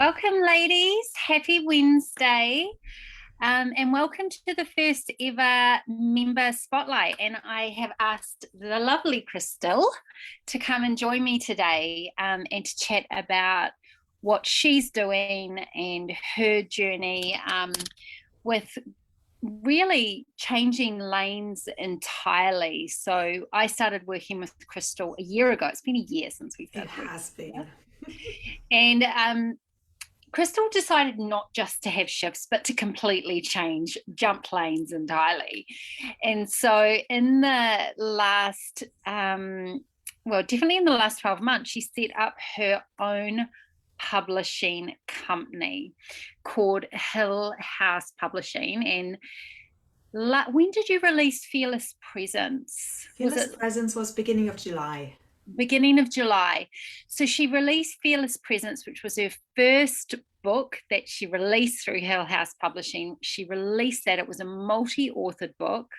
Welcome, ladies. Happy Wednesday. And welcome to the first ever member spotlight. And I have asked the lovely Krystal to come and join me today and to chat about what she's doing and her journey with really changing lanes entirely. So I started working with Krystal a year ago. It's been a year since we started. It has been. And Krystal decided not just to have shifts, but to completely jump lanes entirely. And so in the last, definitely in the last 12 months, she set up her own publishing company called Hill House Publishing. And when did you release Fearless Presence? Fearless Presence was beginning of July. Beginning of July. So she released Fearless Presence, which was her first book that she released through Hill House Publishing. She released that. It was a multi-authored book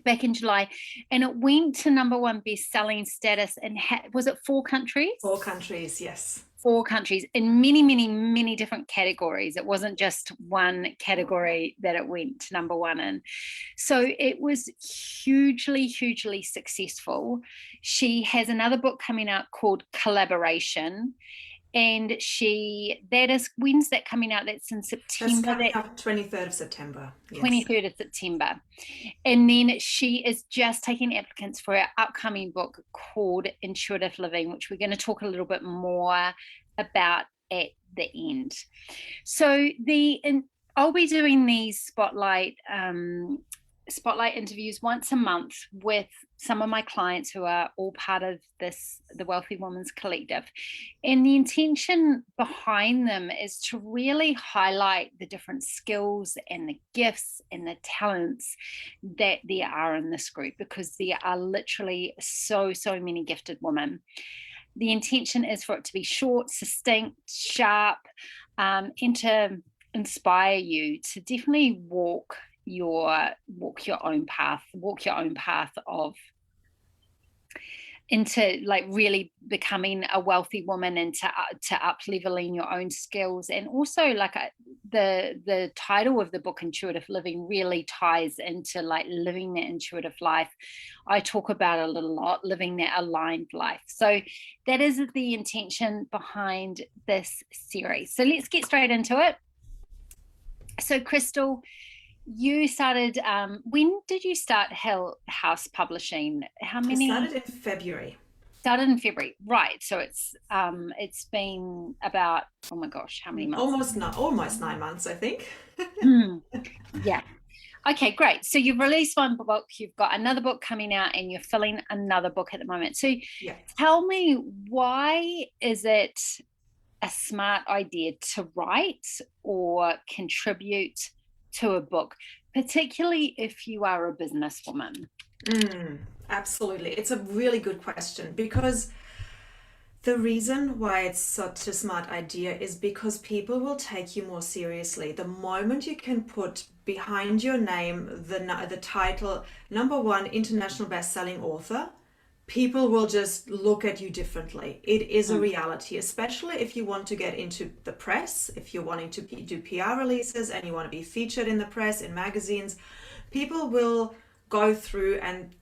back in July, and it went to #1 best-selling status. And was it 4 countries? 4 countries, yes. 4 countries in many, many, many different categories. It wasn't just one category that it went to #1 in. So it was hugely, hugely successful. She has another book coming out called Collaboration. And when's that coming out? That's in September. That's coming up 23rd of September. Yes. 23rd of September. And then she is just taking applicants for her upcoming book called Intuitive Living, which we're going to talk a little bit more about at the end. So I'll be doing these spotlight interviews once a month with some of my clients who are all part of the Wealthy Women's Collective. And the intention behind them is to really highlight the different skills and the gifts and the talents that there are in this group, because there are literally so many gifted women. The intention is for it to be short, succinct, sharp, and to inspire you to definitely walk your own path of into like really becoming a wealthy woman, and to up leveling your own skills. And also like the title of the book, Intuitive Living, really ties into like living that intuitive life. I talk about it a lot, living that aligned life. So that is the intention behind this series. So let's get straight into it. So Krystal, you started, when did you start Hill House Publishing? I started in February. Started in February, right. So it's been about, oh my gosh, how many months? Almost 9 months, I think. Yeah. Okay, great. So you've released one book, you've got another book coming out, and you're filling another book at the moment. So yeah. Tell me, why is it a smart idea to write or contribute to a book, particularly if you are a businesswoman? Absolutely. It's a really good question, because the reason why it's such a smart idea is because people will take you more seriously. The moment you can put behind your name the title #1 international best-selling author, people will just look at you differently. It is a reality, especially if you want to get into the press, if you're wanting to do PR releases and you want to be featured in the press, in magazines. People will go through, and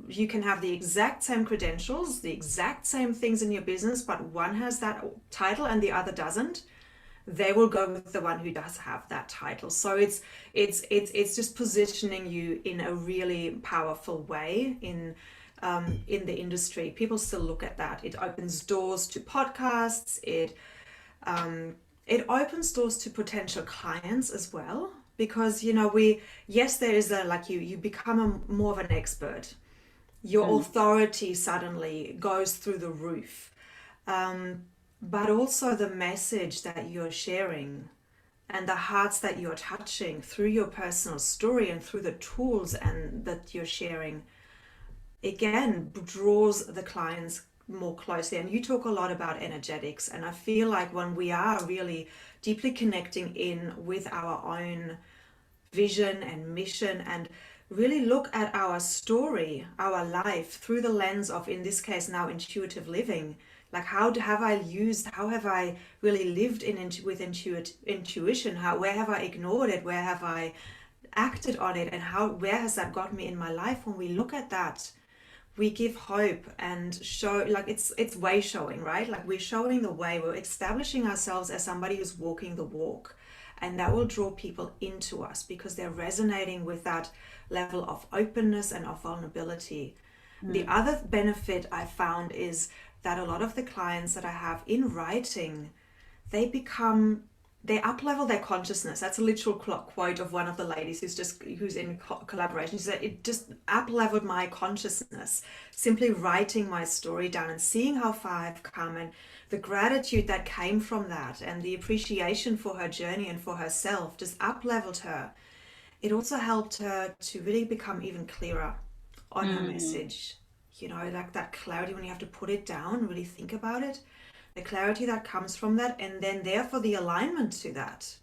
you can have the exact same credentials, the exact same things in your business, but one has that title and the other doesn't. They will go with the one who does have that title. So it's just positioning you in a really powerful way in the industry. People still look at that. It opens doors to podcasts. It opens doors to potential clients as well, because there is you become more of an expert. Your authority suddenly goes through the roof, but also the message that you're sharing and the hearts that you're touching through your personal story and through the tools and that you're sharing, again, draws the clients more closely. And you talk a lot about energetics, and I feel like when we are really deeply connecting in with our own vision and mission, and really look at our story, our life through the lens of, in this case now, intuitive living, Like, how have I really lived with intuition? Where have I ignored it? Where have I acted on it? And where has that got me in my life? When we look at that, we give hope and show, like, it's way showing, right? Like, we're showing the way, we're establishing ourselves as somebody who's walking the walk, and that will draw people into us because they're resonating with that level of openness and of vulnerability. The other benefit I found is that a lot of the clients that I have in writing, they up level their consciousness. That's a literal quote of one of the ladies who's in collaboration. She said, it just up leveled my consciousness, simply writing my story down and seeing how far I've come, and the gratitude that came from that, and the appreciation for her journey and for herself just up leveled her. It also helped her to really become even clearer on her message. Like that clarity when you have to put it down, really think about it, the clarity that comes from that, and then therefore the alignment to that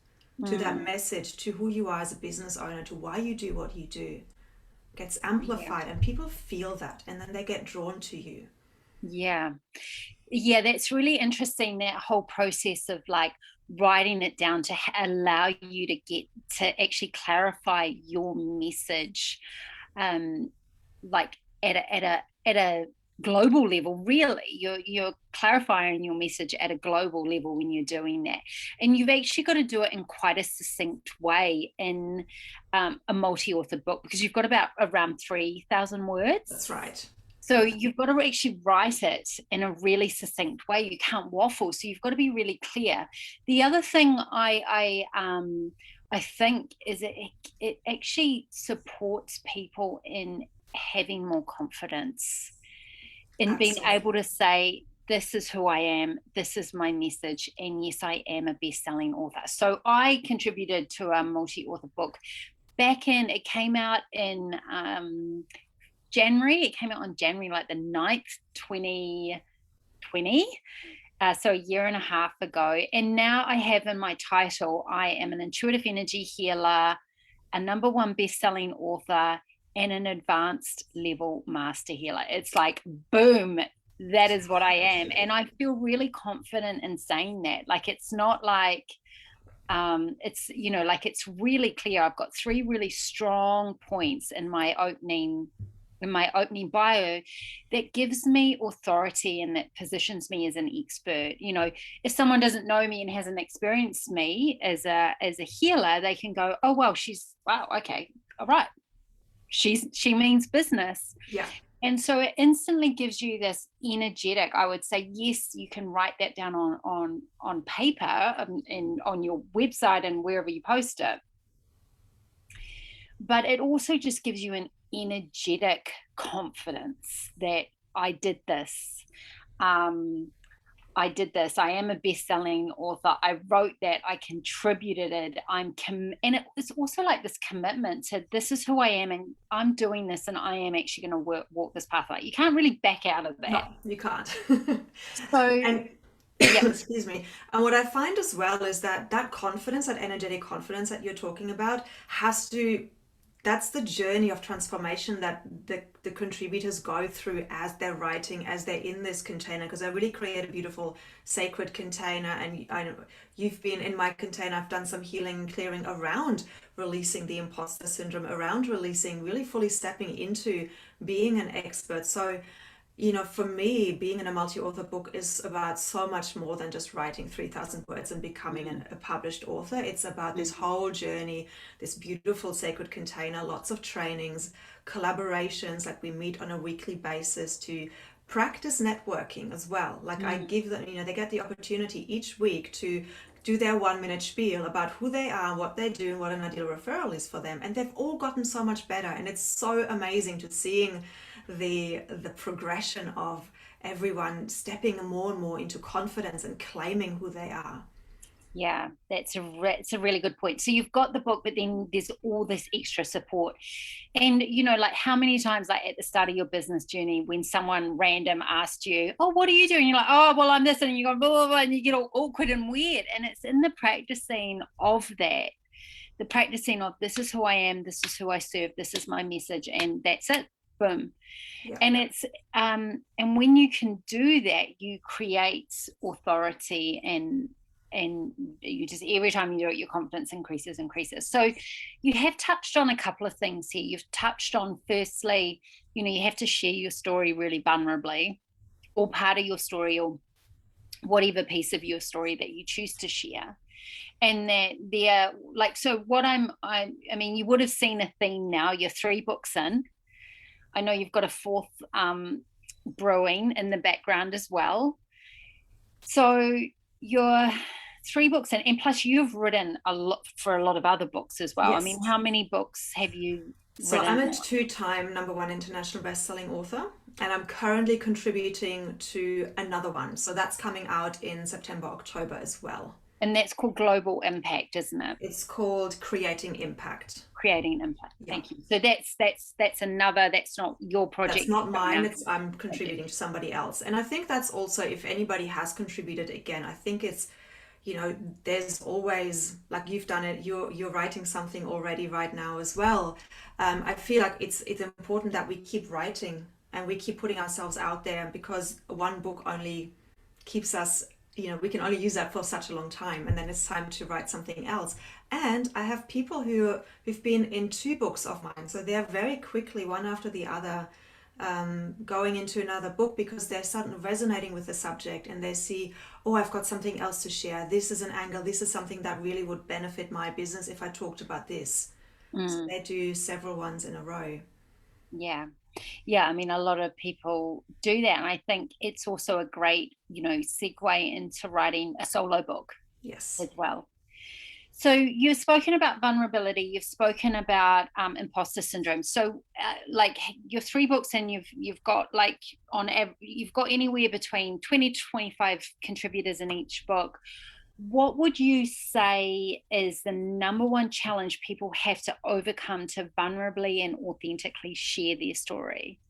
message, to who you are as a business owner, to why you do what you do, gets amplified, and people feel that, and then they get drawn to you. Yeah, that's really interesting, that whole process of like writing it down to allow you to get to actually clarify your message, like at a global level. Really, you're clarifying your message at a global level when you're doing that, and you've actually got to do it in quite a succinct way in a multi-author book, because you've got about around 3,000 words. That's right. So you've got to actually write it in a really succinct way. You can't waffle, so you've got to be really clear. The other thing I think is it actually supports people in having more confidence, in being able to say, this is who I am, this is my message, and yes, I am a best-selling author. So I contributed to a multi-author book it came out in January. It came out on January like the 9th, 2020. So a year and a half ago. And now I have in my title, I am an intuitive energy healer, a #1 best-selling author, and an advanced level master healer. It's like, boom, that is what I am. And I feel really confident in saying that. Like, it's not like, it's, like, it's really clear. I've got 3 really strong points in my opening bio that gives me authority and that positions me as an expert. If someone doesn't know me and hasn't experienced me as a healer, they can go, oh, well, okay, all right, she means business. Yeah. And so it instantly gives you this energetic, I would say, yes, you can write that down on paper and on your website and wherever you post it, but it also just gives you an energetic confidence that I did this. I am a best-selling author. I wrote that. I contributed it. And it's also like this commitment to, this is who I am, and I'm doing this, and I am actually going to walk this path. Like, you can't really back out of that. No, you can't. So, excuse me. And what I find as well is that confidence, that energetic confidence that you're talking about, that's the journey of transformation that the contributors go through as they're writing, as they're in this container, because I really create a beautiful sacred container. And I know you've been in my container. I've done some healing and clearing around releasing the imposter syndrome, around releasing, really fully stepping into being an expert. So, for me, being in a multi-author book is about so much more than just writing 3,000 words and becoming a published author. It's about this whole journey, this beautiful sacred container, lots of trainings, collaborations, like we meet on a weekly basis to practice networking as well. Like I give them, they get the opportunity each week to do their 1-minute spiel about who they are, what they do, and what an ideal referral is for them. And they've all gotten so much better. And it's so amazing to seeing the progression of everyone stepping more and more into confidence and claiming who they are. Yeah, it's a really good point. So you've got the book, but then there's all this extra support. And, like, how many times, like, at the start of your business journey, when someone random asked you, oh, what are you doing? You're like, oh, well, I'm this, and you go, blah, blah, blah, and you get all awkward and weird. And it's in the practicing of that, the practicing of, this is who I am, this is who I serve, this is my message, and that's it. boom. Yeah. And it's and when you can do that, you create authority, and you just, every time you do it, your confidence increases. So you have touched on a couple of things here. You've touched on, firstly, you have to share your story really vulnerably, or part of your story, or whatever piece of your story that you choose to share. And that they're like, so what I mean, you would have seen a theme now. You're 3 books in. I know you've got a 4th brewing in the background as well. So you're 3 books in, and plus you've written a lot for a lot of other books as well. Yes. I mean, how many books have you So written? I'm a 2-time #1 international best-selling author, and I'm currently contributing to another one. So that's coming out in September, October as well. And that's called Global Impact, isn't it? It's called Creating Impact. Creating Impact. Yeah. Thank you. So that's another, that's not your project. That's not mine. I'm contributing to somebody else. And I think that's also, if anybody has contributed, again, I think it's, there's always, like, you've done it, you're writing something already right now as well. I feel like it's important that we keep writing and we keep putting ourselves out there, because one book only keeps us, we can only use that for such a long time, and then it's time to write something else. And I have people who've been in 2 books of mine, so they're very quickly, one after the other, going into another book, because they're suddenly resonating with the subject, and they see, oh, I've got something else to share. This is an angle. This is something that really would benefit my business if I talked about this. So they do several ones in a row. Yeah, I mean, a lot of people do that, and I think it's also a great, segue into writing a solo book. Yes. As well. So you've spoken about vulnerability, you've spoken about imposter syndrome. So like your 3 books, and you've got like you've got anywhere between 20 to 25 contributors in each book. What would you say is the #1 challenge people have to overcome to vulnerably and authentically share their story?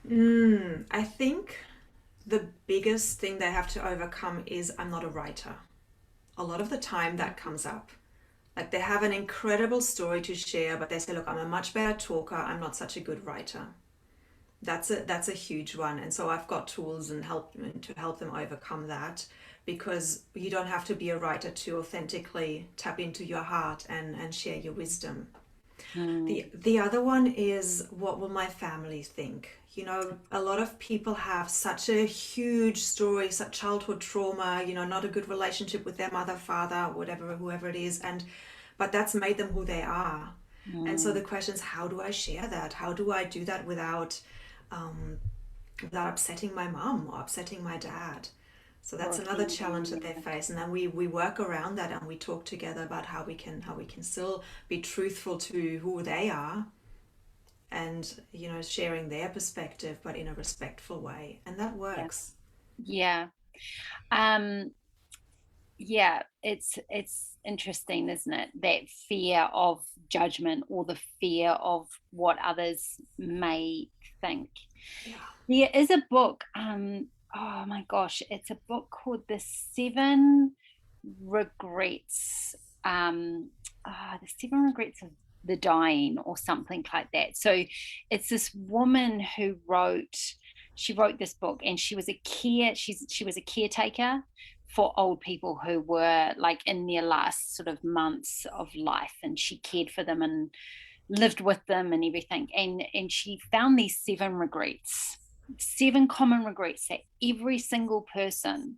I think the biggest thing they have to overcome is, I'm not a writer. A lot of the time that comes up. Like, they have an incredible story to share, but they say, look, I'm a much better talker. I'm not such a good writer. That's a huge one. And so I've got tools and to help them overcome that, because you don't have to be a writer to authentically tap into your heart and share your wisdom. The other one is, what will my family think? A lot of people have such a huge story, such childhood trauma, not a good relationship with their mother, father, whatever, whoever it is, but that's made them who they are. And so the question is, how do I share that? How do I do that without upsetting my mom or upsetting my dad? So that's another challenge that they face, and then we work around that, and we talk together about how we can still be truthful to who they are, and sharing their perspective, but in a respectful way, and that works. Yeah. It's interesting, isn't it, that fear of judgment, or the fear of what others may think. There is a book, oh my gosh, it's a book called The 7 Regrets, The 7 Regrets of the Dying, or something like that. So it's this woman who wrote this book, and she was a caretaker for old people who were like in their last sort of months of life, and she cared for them and lived with them and everything, and she found these 7 regrets, 7 common regrets that every single person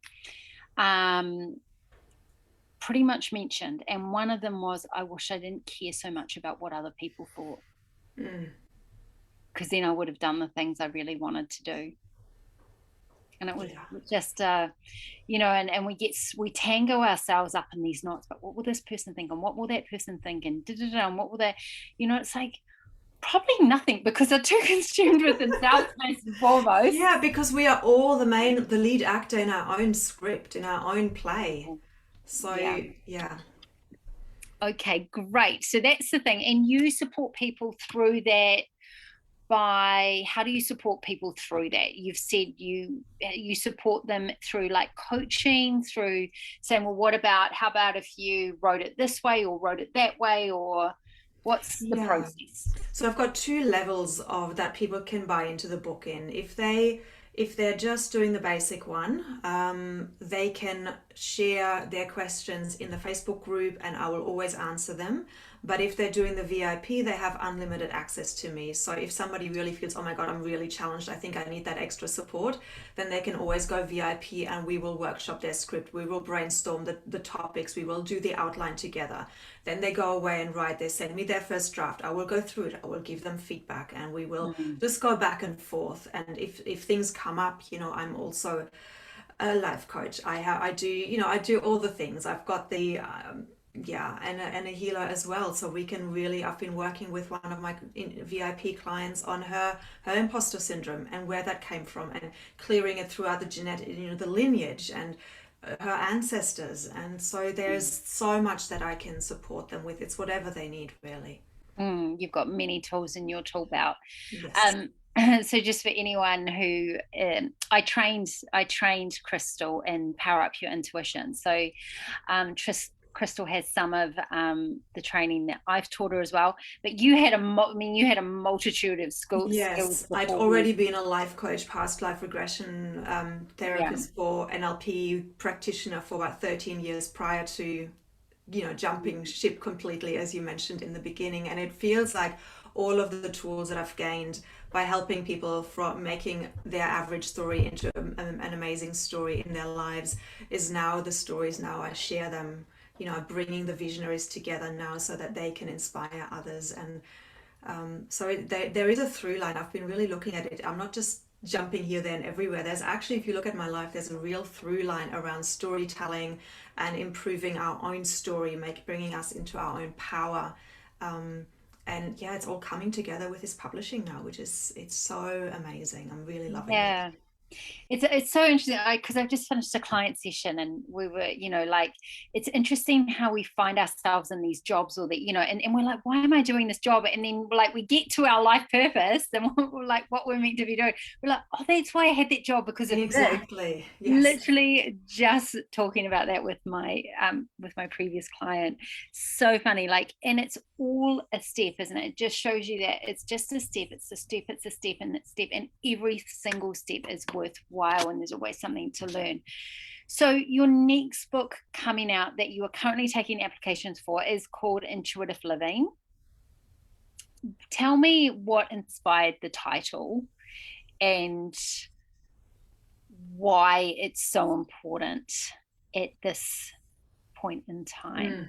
pretty much mentioned, and one of them was, I wish I didn't care so much about what other people thought, because then I would have done the things I really wanted to do. And it was just and we tango ourselves up in these knots, but what will this person think, and what will that person think, and and what will they, it's like, probably nothing, because they're too consumed with themselves first and foremost. Yeah, because we are all the lead actor in our own script, in our own play. So yeah. Okay, great. So that's the thing. And you support people through that how do you support people through that? You've said you support them through like coaching, through saying, well, how about if you wrote it this way or wrote it that way, or What's the Yeah. process? So I've got two levels of that people can buy into the book in. If they're just doing the basic one, they can share their questions in the Facebook group and I will always answer them. But if they're doing the VIP, they have unlimited access to me. So if somebody really feels, oh my God, I'm really challenged, I think I need that extra support, then they can always go VIP and we will workshop their script. We will brainstorm the topics. We will do the outline together. Then they go away and write, they send me their first draft. I will go through it. I will give them feedback and we will Mm. just go back and forth. And if things come up, I'm also a life coach. I do all the things. I've got the yeah, and a healer as well. So we can really, I've been working with one of my VIP clients on her imposter syndrome and where that came from and clearing it throughout the genetic, the lineage and her ancestors. And so there's so much that I can support them with. It's whatever they need, really. You've got many tools in your tool belt. Yes. So just for anyone who I trained Krystal in Power Up Your Intuition. So Krystal has some of the training that I've taught her as well. But you had you had a multitude of skills Yes, I'd before you. already been a life coach, past life regression Yeah. therapist for NLP practitioner for about 13 years prior to, jumping ship completely, as you mentioned in the beginning. And it feels like all of the tools that I've gained by helping people from making their average story into an amazing story in their lives is now the stories now I share them, bringing the visionaries together now so that they can inspire others. And there is a through line. I've been really looking at it. I'm not just jumping here, there, and everywhere. There's actually, if you look at my life, there's a real through line around storytelling and improving our own story, bringing us into our own power. And yeah, it's all coming together with this publishing now, it's so amazing. I'm really loving it. Yeah. It's so interesting because I've just finished a client session and we were, like, it's interesting how we find ourselves in these jobs or that, and we're like, why am I doing this job? And then like we get to our life purpose and we're like, what we're meant to be doing. We're like, oh, that's why I had that job, because of this. Exactly. Yes. Literally just talking about that with my previous client. So funny, like, and it's all a step, isn't it? It just shows you that it's just a step, it's a step, it's a step, and it's step, and every single step is worthwhile and there's always something to learn. So your next book coming out that you are currently taking applications for is called Intuitive Living. Tell me what inspired the title and why it's so important at this point in time.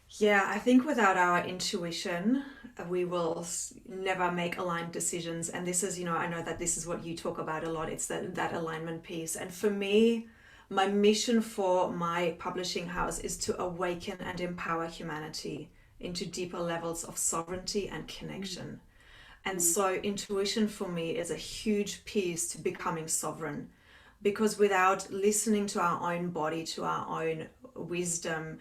Yeah, I think without our intuition, we will never make aligned decisions. And this is, I know that this is what you talk about a lot. It's that alignment piece. And for me, my mission for my publishing house is to awaken and empower humanity into deeper levels of sovereignty and connection. And so intuition for me is a huge piece to becoming sovereign, because without listening to our own body, to our own wisdom,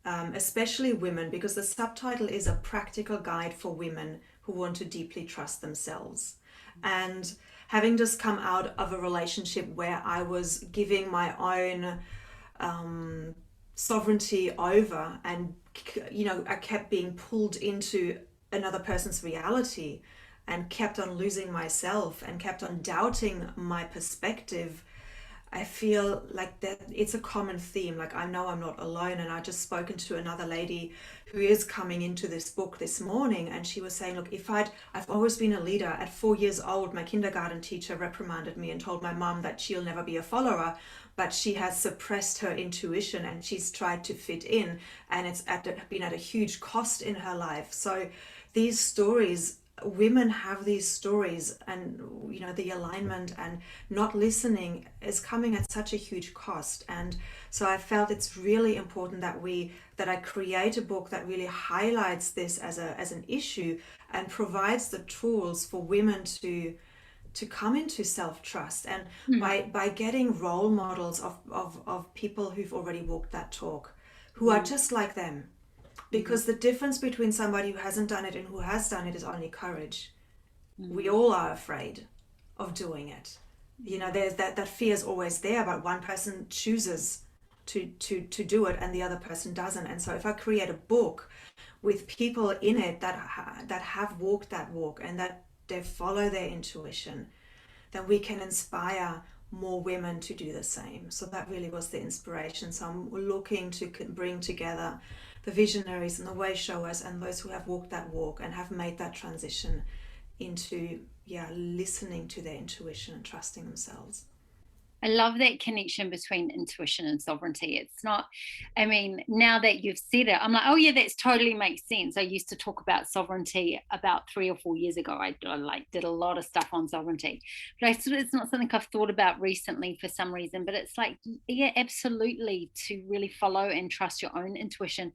especially women, because the subtitle is a practical guide for women who want to deeply trust themselves. And having just come out of a relationship where I was giving my own sovereignty over, and I kept being pulled into another person's reality and kept on losing myself and kept on doubting my perspective. I feel like that it's a common theme. Like, I know I'm not alone. And I just spoken to another lady who is coming into this book this morning, and she was saying, look, I've always been a leader. At 4 years old, my kindergarten teacher reprimanded me and told my mom that she'll never be a follower, but she has suppressed her intuition and she's tried to fit in, and it's been at a huge cost in her life. So these stories, women have these stories, and the alignment and not listening is coming at such a huge cost. And so I felt it's really important that I create a book that really highlights this as an issue and provides the tools for women to come into self-trust, and by getting role models of people who've already walked that talk, who are just like them. Because the difference between somebody who hasn't done it and who has done it is only courage. We all are afraid of doing it. There's that fear is always there, but one person chooses to do it and the other person doesn't. And so if I create a book with people in it that have walked that walk and that they follow their intuition, then we can inspire more women to do the same. So that really was the inspiration. So I'm looking to bring together the visionaries and the way showers and those who have walked that walk and have made that transition into listening to their intuition and trusting themselves. I love that connection between intuition and sovereignty. It's not, I mean, now that you've said it, I'm like, oh yeah, that's totally makes sense. I used to talk about sovereignty about 3 or 4 years ago. I did a lot of stuff on sovereignty, but it's not something I've thought about recently for some reason. But it's like, yeah, absolutely, to really follow and trust your own intuition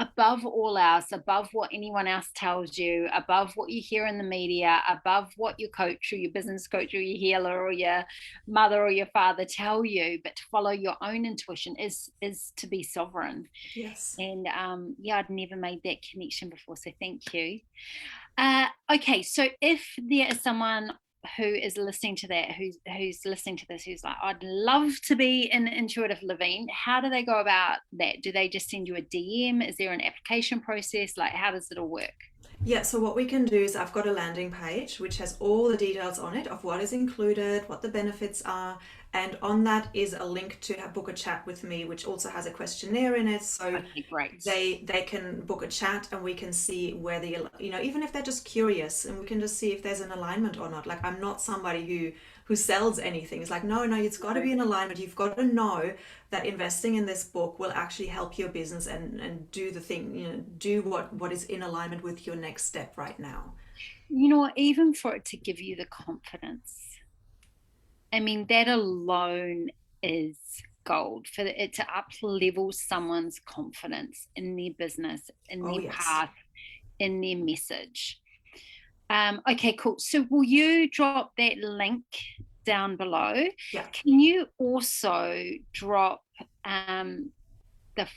above all else, above what anyone else tells you, above what you hear in the media, above what your coach or your business coach or your healer or your mother or your father tell you. But to follow your own intuition is to be sovereign. Yes. And I'd never made that connection before, so thank you. Okay, so if there is someone who is listening to that, who's listening to this, who's like, I'd love to be in intuitive living, how do they go about that? Do they just send you a DM? Is there an application process? Like, how does it all work? Yeah, so what we can do is I've got a landing page which has all the details on it of what is included, what the benefits are, and on that is a link to book a chat with me, which also has a questionnaire in it. So okay, great. They can book a chat and we can see where even if they're just curious, and we can just see if there's an alignment or not. Like, I'm not somebody who sells anything. It's like, no, it's got to be in alignment. You've got to know that investing in this book will actually help your business and do the thing, do what is in alignment with your next step right now. Even for it to give you the confidence. I mean, that alone is gold, for it to up level someone's confidence in their business, in their path, in their message. Okay, cool. So will you drop that link down below? Yeah. Can you also drop the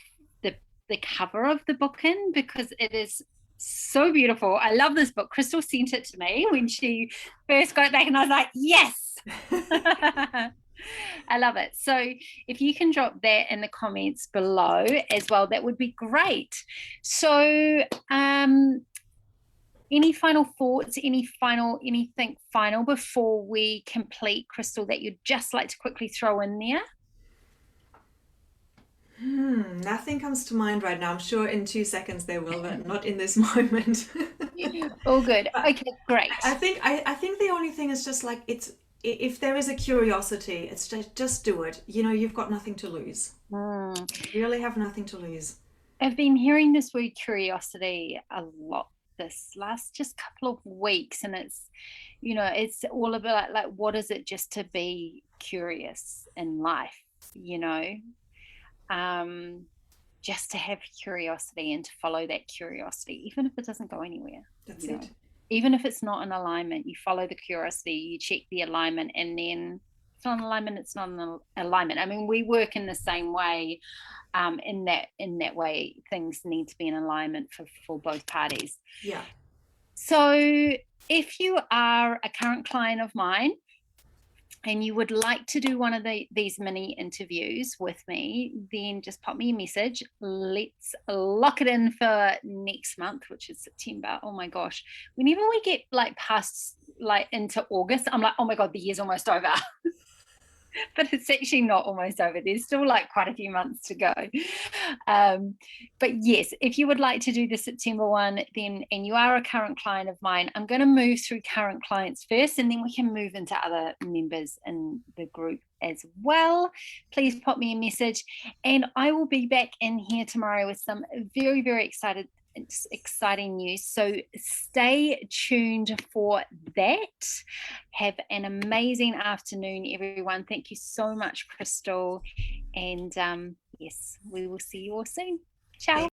cover of the book in, because it is so beautiful. I love this book. Krystal sent it to me when she first got it back and I was like, yes. I love it. So if you can drop that in the comments below as well, that would be great. So any final thoughts, anything final before we complete, Krystal, that you'd just like to quickly throw in there? Nothing comes to mind right now. I'm sure in 2 seconds there will, but not in this moment. All good. Okay, great. I think the only thing is just like, if there is a curiosity, it's just do it. You've got nothing to lose. You really have nothing to lose. I've been hearing this word curiosity a lot this last just couple of weeks, and it's all about like what is it just to be curious in life, just to have curiosity and to follow that curiosity, even if it doesn't go anywhere. That's it. Even if it's not in alignment, you follow the curiosity, you check the alignment, and then it's not in alignment, it's not in alignment. I mean, we work in the same way. In that way, things need to be in alignment for both parties. Yeah. So if you are a current client of mine and you would like to do one of these mini interviews with me, then just pop me a message. Let's lock it in for next month, which is September. Oh my gosh. Whenever we get past into August, I'm like, oh my God, the year's almost over. But it's actually not almost over. There's still quite a few months to go. But yes, if you would like to do the September one, then, and you are a current client of mine, I'm going to move through current clients first, and then we can move into other members in the group as well. Please pop me a message, and I will be back in here tomorrow with some very, very exciting news. So stay tuned for that. Have an amazing afternoon, everyone. Thank you so much, Krystal. And yes, we will see you all soon. Ciao.